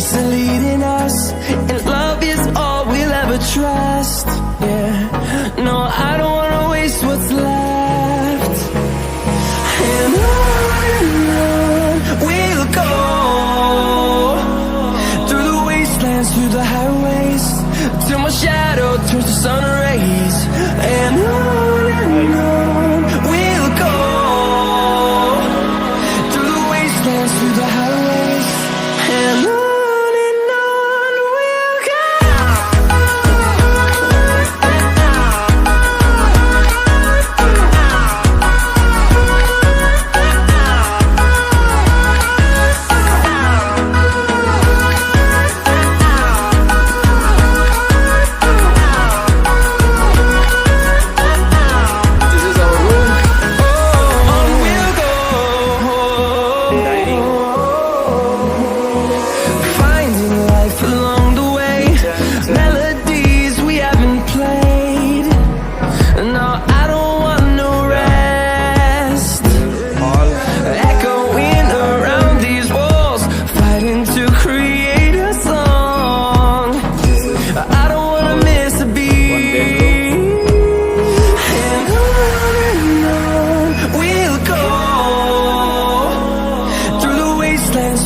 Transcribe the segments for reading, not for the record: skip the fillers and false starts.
peace are leading us, and love is all we'll ever trust. Yeah, no, I don't wanna waste what's left. And on we'll go, through the wastelands, through the highways, till my shadow turns to sun rays. And on we'll go, through the wastelands, through the highways, and on we'll go.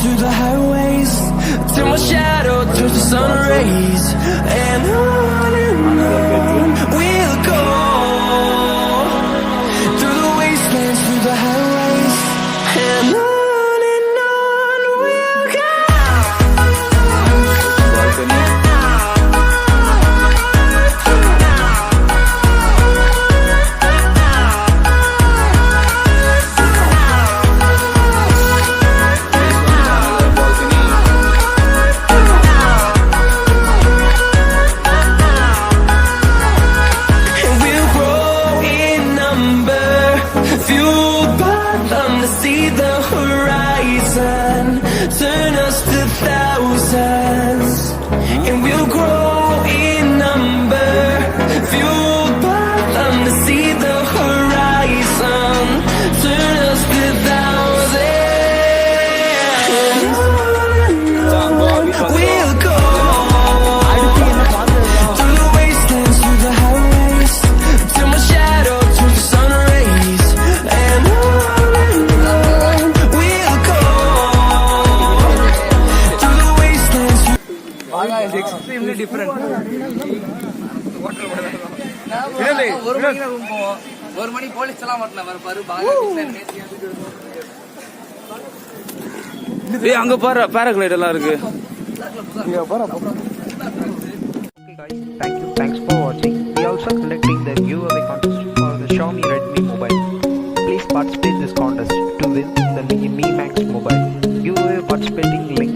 Through the highways, till my shadow turns to sun rays. And on we'll go, through the wastelands, through the highways, and on we'll go. See the horizon, turn us to thousands, and we'll grow in number, fueled by them to see the horizon, turn us to thousands. We'll go through the wastelands, through the highways, till my shadow turns to sun rays. And it's extremely different. ஒரு மணி police எல்லாம் வரல பாரு அங்க பாரு பேராகிளைட் எல்லாம் இருக்கு. Thanks for watching. We also conducting the giveaway contest for the Xiaomi Redmi mobile. Please participate in this contest to win the Mi Max mobile. Giveaway participating link